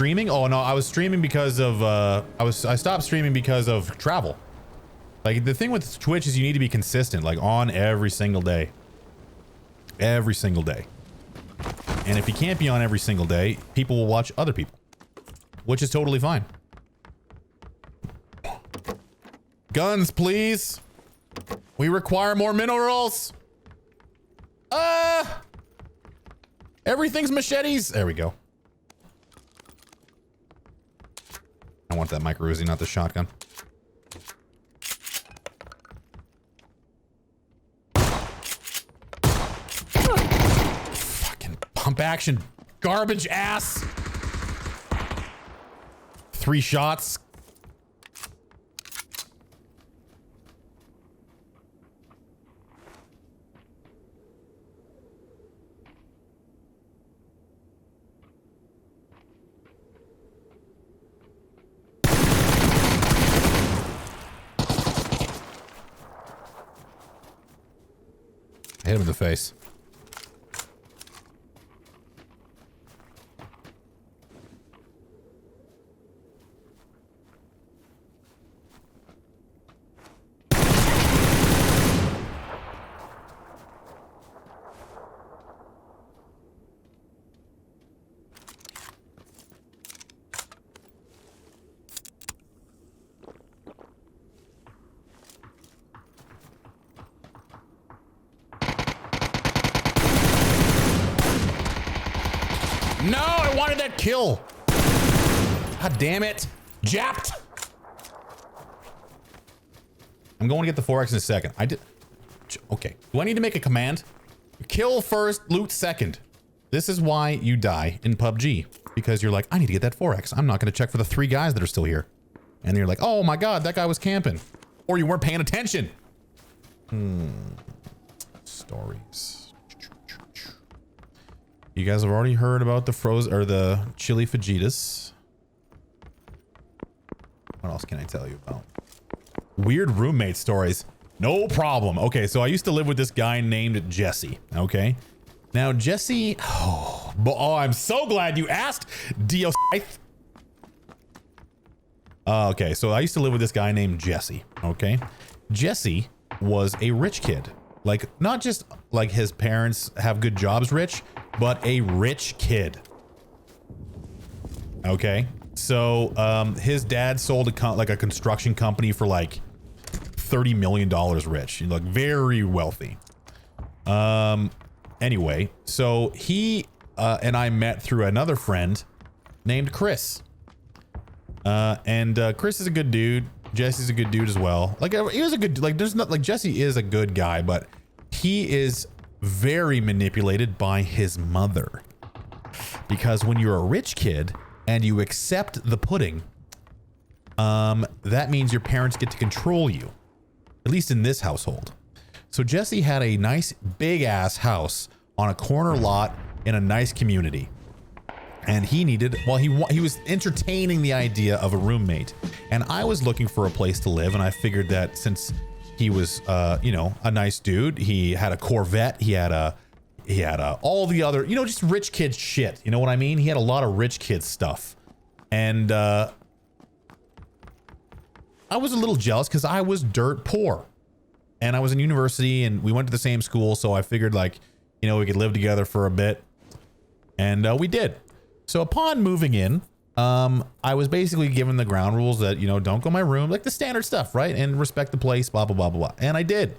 streaming? Oh no, I was streaming because of I stopped streaming because of travel. Like the thing with Twitch is you need to be consistent, like on every single day. Every single day. And if you can't be on every single day, people will watch other people, which is totally fine. Guns, please. We require more minerals. Everything's machetes. There we go. I want that micro Uzi, not the shotgun. Fucking pump action. Garbage ass. 3 shots. Hit him in the face. No, I wanted that kill. God damn it. Japped. I'm going to get the 4X in a second. I did. Okay. Do I need to make a command? Kill first, loot second. This is why you die in PUBG. Because you're like, I need to get that 4X. I'm not going to check for the 3 guys that are still here. And you're like, oh my God, that guy was camping. Or you weren't paying attention. Stories. You guys have already heard about the the chili fajitas. What else can I tell you about? Weird roommate stories. No problem. Okay, so I used to live with this guy named Jesse. Okay. Now Jesse, oh, I'm so glad you asked, Dio. Okay, so I used to live with this guy named Jesse. Okay. Jesse was a rich kid. Like, not just like his parents have good jobs rich, but a rich kid. Okay. So, his dad sold a construction company for like $30 million rich. Like very wealthy. Anyway, so he, and I met through another friend named Chris. Chris is a good dude. Jesse's a good dude as well. Like he was a good, like there's not like Jesse is a good guy, but he is very manipulated by his mother. Because when you're a rich kid and you accept the pudding, that means your parents get to control you. At least in this household. So Jesse had a nice big ass house on a corner lot in a nice community. And he needed, well, he was entertaining the idea of a roommate. And I was looking for a place to live, and I figured that since he was, you know, a nice dude, he had a Corvette, he had all the other, you know, just rich kid shit. You know what I mean? He had a lot of rich kid stuff. And I was a little jealous because I was dirt poor. And I was in university, and we went to the same school, so I figured, like, you know, we could live together for a bit. And we did. So upon moving in, I was basically given the ground rules that, you know, don't go in my room, like the standard stuff, right? And respect the place, blah, blah, blah, blah, blah. And I did.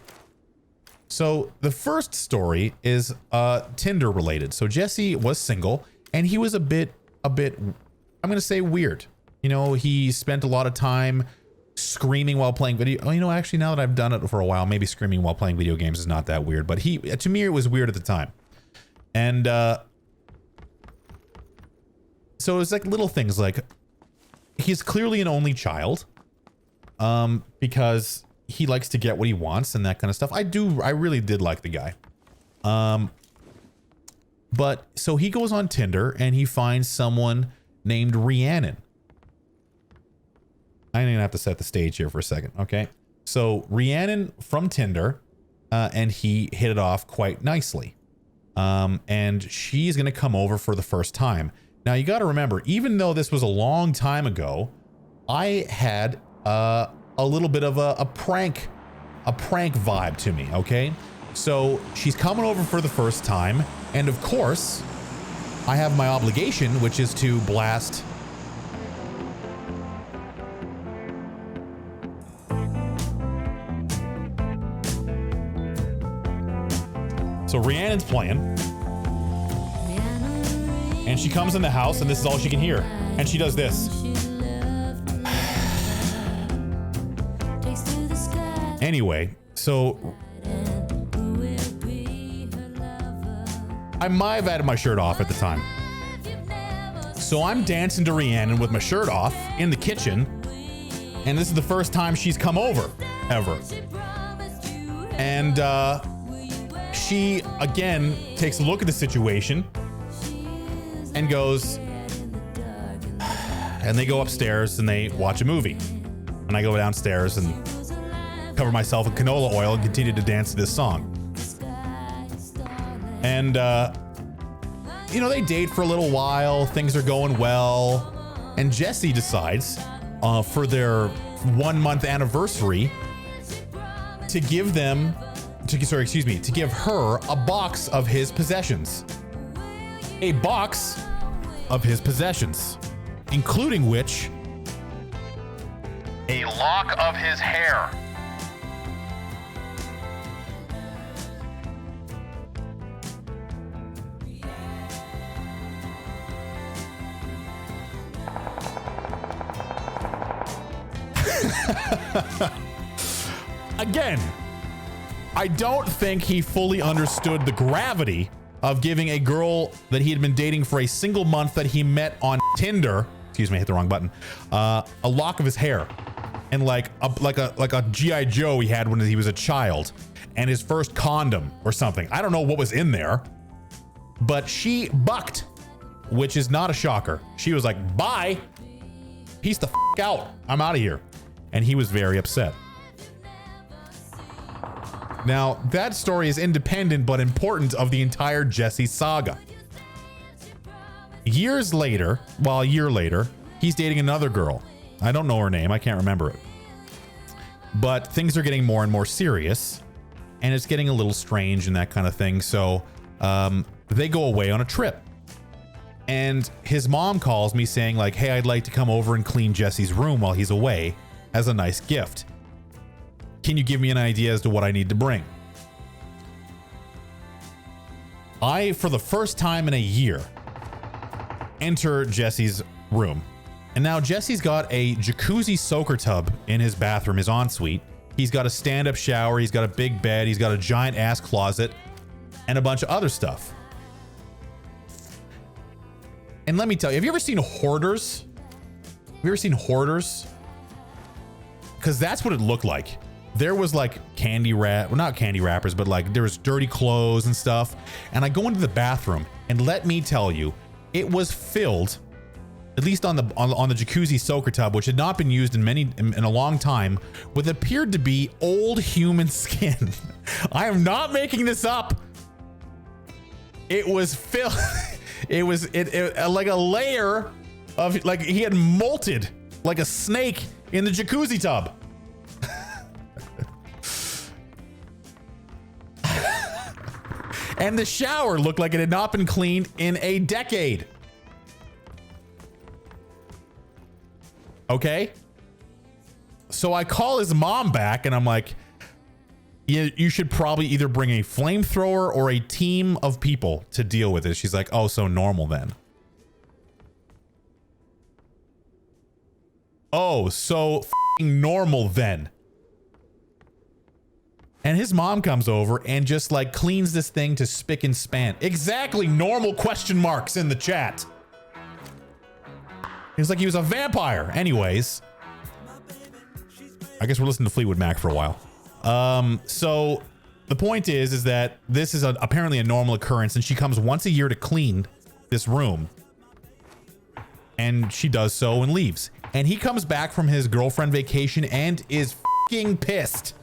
So the first story is Tinder related. So Jesse was single, and he was a bit, I'm going to say weird. You know, he spent a lot of time screaming while playing video. Oh, you know, actually, now that I've done it for a while, maybe screaming while playing video games is not that weird. But to me, it was weird at the time. And so it's like little things like he's clearly an only child because he likes to get what he wants and that kind of stuff. I really did like the guy. But so he goes on Tinder and he finds someone named Rhiannon. I'm gonna have to set the stage here for a second. Okay. So Rhiannon from Tinder, and he hit it off quite nicely. And she's going to come over for the first time. Now you got to remember, even though this was a long time ago, I had a little bit of a prank vibe to me, okay? So she's coming over for the first time, and of course, I have my obligation, which is to blast so Rhiannon's playing, and she comes in the house, and this is all she can hear, and she does this. Anyway, so I might have had my shirt off at the time. So I'm dancing to Rhiannon with my shirt off in the kitchen, and this is the first time she's come over, ever. And she, again, takes a look at the situation and goes, and they go upstairs and they watch a movie. And I go downstairs and cover myself in canola oil and continue to dance to this song. And, you know, they date for a little while. Things are going well. And Jesse decides for their 1 month anniversary to give them, to give her a box of his possessions. A box of his possessions, including which a lock of his hair. Again, I don't think he fully understood the gravity of giving a girl that he had been dating for a single month that he met on Tinder, excuse me, I hit the wrong button, a lock of his hair, and like a G.I. Joe he had when he was a child, and his first condom or something. I don't know what was in there, but she bucked, which is not a shocker. She was like, bye, peace the f*** out, I'm out of here. And he was very upset. Now, that story is independent but important of the entire Jesse saga. Years later, well, a year later, he's dating another girl. I don't know her name, I can't remember it. But things are getting more and more serious, and it's getting a little strange and that kind of thing. So they go away on a trip. And his mom calls me saying like, hey, I'd like to come over and clean Jesse's room while he's away as a nice gift. Can you give me an idea as to what I need to bring? I, for the first time in a year, enter Jesse's room. And now Jesse's got a jacuzzi soaker tub in his bathroom, his ensuite. He's got a stand-up shower. He's got a big bed. He's got a giant ass closet and a bunch of other stuff. And let me tell you, have you ever seen Hoarders? Have you ever seen Hoarders? Because that's what it looked like. There was like candy wrap, well, not candy wrappers, but like there was dirty clothes and stuff. And I go into the bathroom, and let me tell you, it was filled, at least on the jacuzzi soaker tub, which had not been used in a long time, with appeared to be old human skin. I am not making this up. It was filled. It was like a layer of, like he had molted like a snake in the jacuzzi tub. And the shower looked like it had not been cleaned in a decade. Okay? So I call his mom back and I'm like, you should probably either bring a flamethrower or a team of people to deal with it. She's like, oh, so normal then. Oh, so f***ing normal then. And his mom comes over and just like cleans this thing to spick and span. Exactly, normal question marks in the chat. He was like he was a vampire. Anyways, I guess we're listening to Fleetwood Mac for a while. So the point is that this is apparently a normal occurrence, and she comes once a year to clean this room. And she does so and leaves. And he comes back from his girlfriend vacation and is f***ing pissed.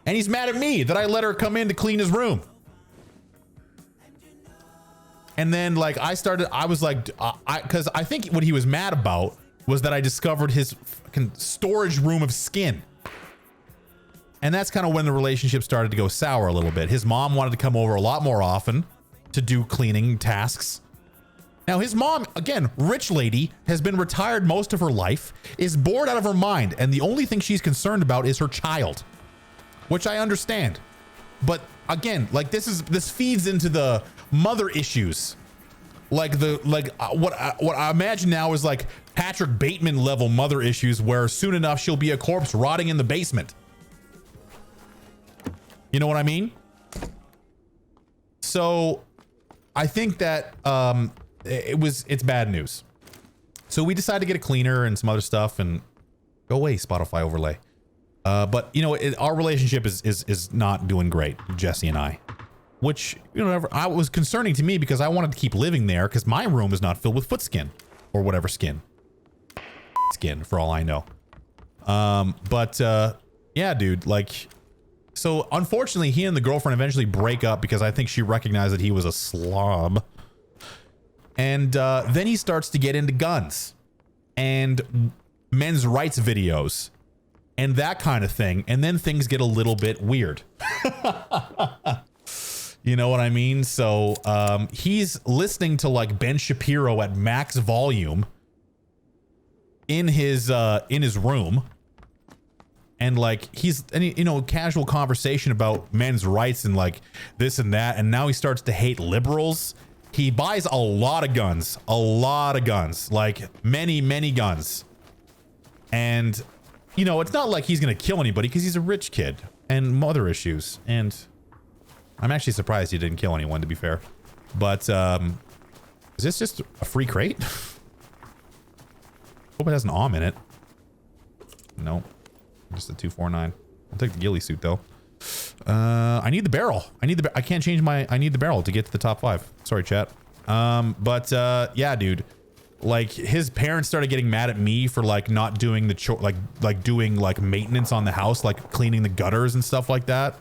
And he's mad at me that I let her come in to clean his room. And then like I was like, because I think what he was mad about was that I discovered his fucking storage room of skin. And that's kind of when the relationship started to go sour a little bit. His mom wanted to come over a lot more often to do cleaning tasks. Now his mom, again, rich lady, has been retired most of her life, is bored out of her mind, and the only thing she's concerned about is her child, which I understand. But again, like this feeds into the mother issues. Like what I imagine now is like Patrick Bateman level mother issues, where soon enough she'll be a corpse rotting in the basement. You know what I mean? So I think that it's bad news. So we decided to get a cleaner and some other stuff, and go away, Spotify overlay. But you know, our relationship is not doing great, Jesse and I, which, you know, I was concerning to me because I wanted to keep living there because my room is not filled with foot skin or whatever skin for all I know. Yeah, dude, like, so unfortunately he and the girlfriend eventually break up because I think she recognized that he was a slob. And then he starts to get into guns and men's rights videos and that kind of thing. And then things get a little bit weird. You know what I mean? So he's listening to like Ben Shapiro at max volume in his room. And like you know, casual conversation about men's rights and like this and that. And now he starts to hate liberals. He buys a lot of guns, like many guns. And, you know, it's not like he's going to kill anybody because he's a rich kid and mother issues. And I'm actually surprised he didn't kill anyone, to be fair. But is this just a free crate? Hope it has an OM in it. Nope. Just a 249. I'll take the ghillie suit though. I need the barrel. I need the barrel to get to the top 5. Sorry, chat. Yeah, dude. Like his parents started getting mad at me for like not doing the doing like maintenance on the house, like cleaning the gutters and stuff like that.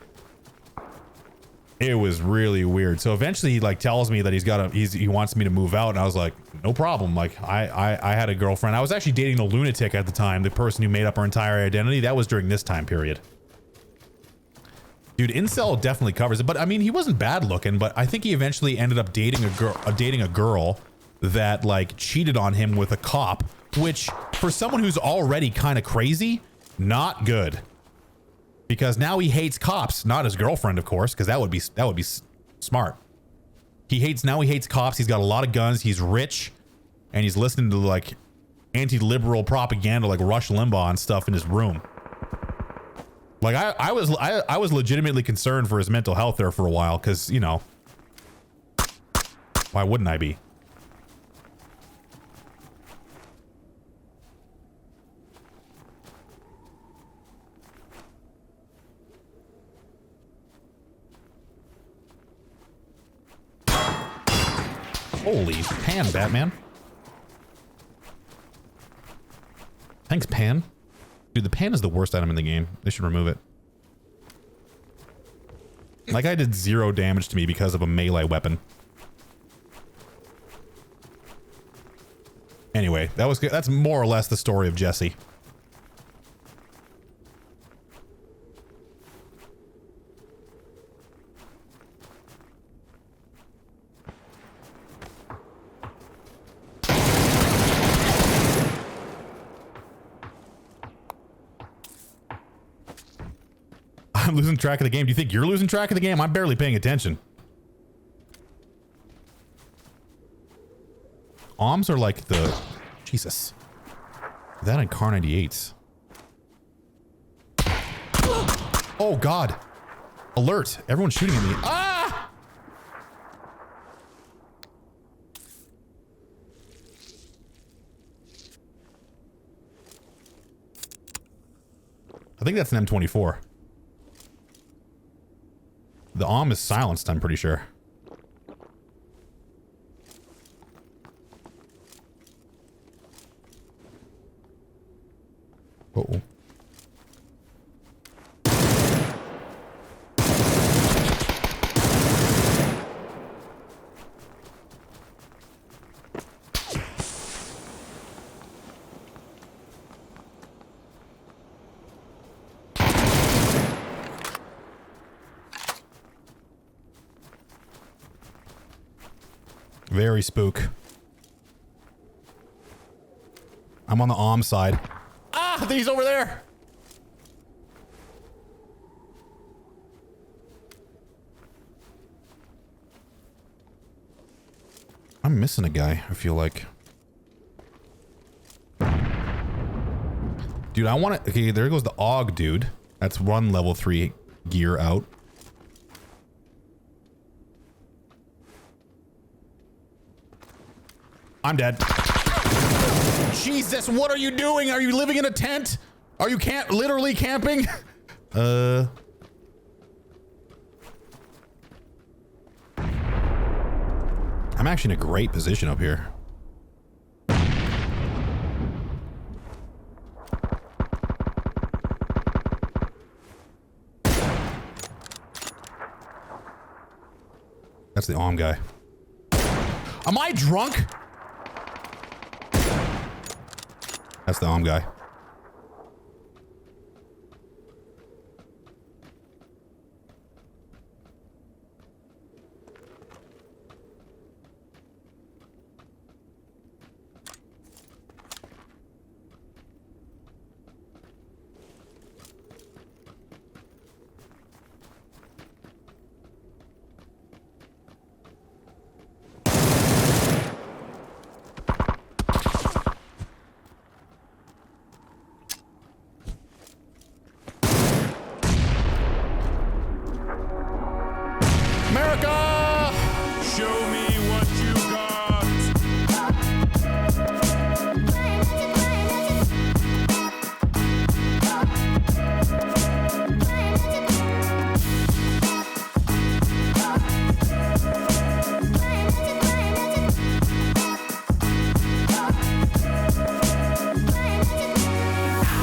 It was really weird. So eventually he like tells me that he wants me to move out, and I was like, no problem. Like I had a girlfriend. I was actually dating the lunatic at the time, the person who made up our entire identity. That was during this time period. Dude, incel definitely covers it, but I mean, he wasn't bad looking, but I think he eventually ended up dating a girl that like cheated on him with a cop, which for someone who's already kind of crazy, not good. Because now he hates cops, not his girlfriend, of course, because that would be smart. He hates cops. He's got a lot of guns. He's rich, and he's listening to like anti-liberal propaganda, like Rush Limbaugh and stuff in his room. Like I was legitimately concerned for his mental health there for a while, because, you know, why wouldn't I be? Holy pan, Batman. Thanks, pan. Dude, the pan is the worst item in the game. They should remove it. Like, I did 0 damage to me because of a melee weapon. Anyway, that's more or less the story of Jesse. I'm losing track of the game. Do you think you're losing track of the game? I'm barely paying attention. OMs are like the... Jesus. That and Car 98s. Oh, God. Alert. Everyone's shooting at me. Ah! I think that's an M24. The OM is silenced, I'm pretty sure. Uh-oh. Very spook. I'm on the Om side. Ah, he's over there. I'm missing a guy, I feel like. Dude, I want to... Okay, there goes the AUG, dude. That's one level 3 gear out. I'm dead. Jesus, what are you doing? Are you living in a tent? Are you literally camping? I'm actually in a great position up here. That's the Om guy. Am I drunk? That's the Om guy. America!